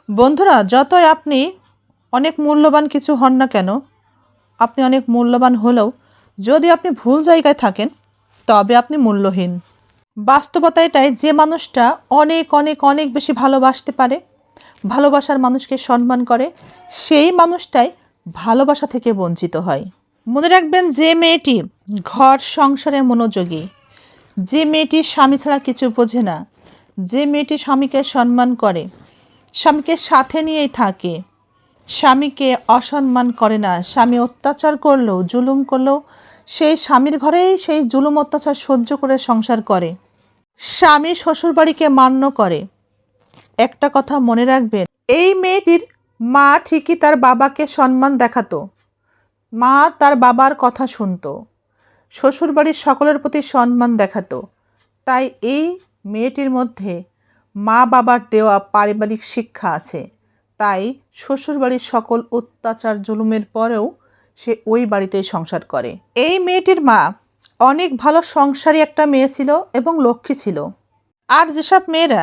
বন্ধুরা, যতই আপনি অনেক মূল্যবান কিছু হন না কেন, আপনি অনেক মূল্যবান হলেও যদি আপনি ভুল জায়গায় থাকেন তবে আপনি মূল্যহীন। বাস্তবতা এটাই, যে মানুষটা অনেক অনেক অনেক বেশি ভালোবাসতে পারে, ভালোবাসার মানুষকে সম্মান করে, সেই মানুষটাই ভালোবাসা থেকে বঞ্চিত হয়। মনে রাখবেন, যে মেয়েটি ঘর সংসারে মনোযোগী, যে মেয়েটি স্বামী ছাড়া কিছু বোঝে না, যে মেয়েটি স্বামীকে সম্মান করে, স্বামীকে সাথে নিয়েই থাকে, স্বামীকে অসম্মান করে না, স্বামী অত্যাচার করলেও জুলুম করলেও সেই স্বামীর ঘরেই সেই জুলুম অত্যাচার সহ্য করে সংসার করে, স্বামী শ্বশুরবাড়িকে মান্য করে। একটা কথা মনে রাখবেন, এই মেয়েটির মা ঠিকই তার বাবাকে সম্মান দেখাতো, মা তার বাবার কথা শুনতো, শ্বশুরবাড়ির সকলের প্রতি সম্মান দেখাতো। তাই এই মেয়েটির মধ্যে মা বাবার দেওয়া পারিবারিক শিক্ষা আছে। তাই শ্বশুরবাড়ির সকল অত্যাচার জুলুমের পরেও সে ওই বাড়িতেই সংসার করে। এই মেয়েটির মা অনেক ভালো সংসারী একটা মেয়ে ছিল এবং লক্ষ্মী ছিল। আর যেসব মেয়েরা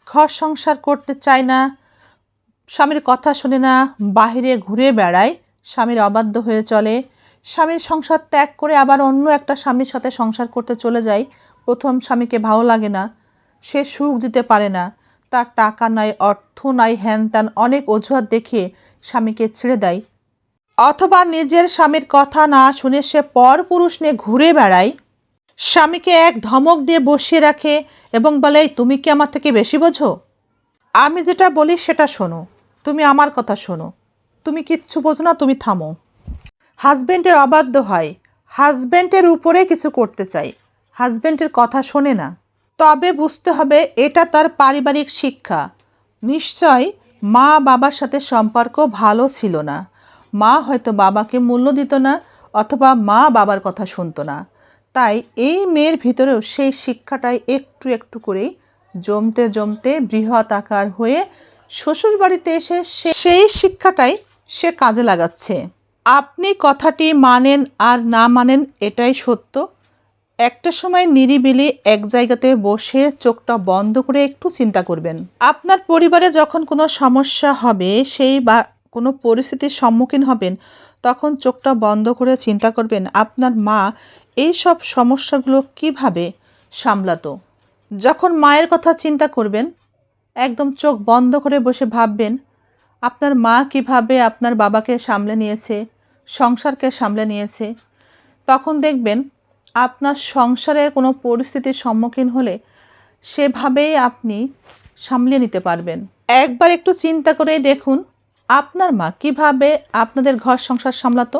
ঘর সংসার করতে চায় না, স্বামীর কথা শোনে না, বাহিরে ঘুরে বেড়ায়, স্বামীর অবাধ্য হয়ে চলে, স্বামীর সংসার ত্যাগ করে আবার অন্য একটা স্বামীর সাথে সংসার করতে চলে যায়, প্রথম স্বামীকে ভালো লাগে না, সে সুখ দিতে পারে না, তার টাকা নাই, অর্থ নাই, হ্যান ত্যান অনেক অজুহাত দেখিয়ে স্বামীকে ছেড়ে দেয়, অথবা নিজের স্বামীর কথা না শুনে সে পর পুরুষ নিয়ে ঘুরে বেড়ায়, স্বামীকে এক ধমক দিয়ে বসিয়ে রাখে এবং বলে, তুমি কি আমার থেকে বেশি বোঝো? আমি যেটা বলি সেটা শোনো, তুমি আমার কথা শোনো, তুমি কিচ্ছু বোঝো না, তুমি থামো। হাজব্যান্ডের অবাধ্য হয়, হাজব্যান্ডের উপরে কিছু করতে চায়, হাজব্যান্ডের কথা শোনে না, তবে বুঝতে হবে এটা তার পারিবারিক শিক্ষা। নিশ্চয় মা বাবার সাথে সম্পর্ক ভালো ছিল না, মা হয়তো বাবাকে মূল্য দিত না, অথবা মা বাবার কথা শুনতো না। তাই এই মেয়ের ভিতরেও সেই শিক্ষাটাই একটু একটু করেই জমতে জমতে বৃহৎ আকার হয়ে শ্বশুরবাড়িতে এসে সেই শিক্ষাটাই সে কাজে লাগাচ্ছে। আপনি কথাটি মানেন আর না মানেন এটাই সত্য। একটা সময় নিরিবিলি এক জায়গাতে বসে চোখটা বন্ধ করে একটু চিন্তা করবেন। আপনার পরিবারে যখন কোনো সমস্যা হবে, সেই বা কোনো পরিস্থিতির সম্মুখীন হবেন, তখন চোখটা বন্ধ করে চিন্তা করবেন আপনার মা এই সব সমস্যাগুলো কিভাবে সামলাতো। যখন মায়ের কথা চিন্তা করবেন, একদম চোখ বন্ধ করে বসে ভাববেন আপনার মা কিভাবে আপনার বাবাকে সামলে নিয়েছে, সংসারকে সামলে নিয়েছে। তখন দেখবেন আপনার সংসারের কোনো পরিস্থিতির সম্মুখীন হলে সেভাবেই আপনি সামলে নিতে পারবেন। একবার একটু চিন্তা করে দেখুন আপনার মা কিভাবে আপনাদের ঘর সংসার সামলাতো।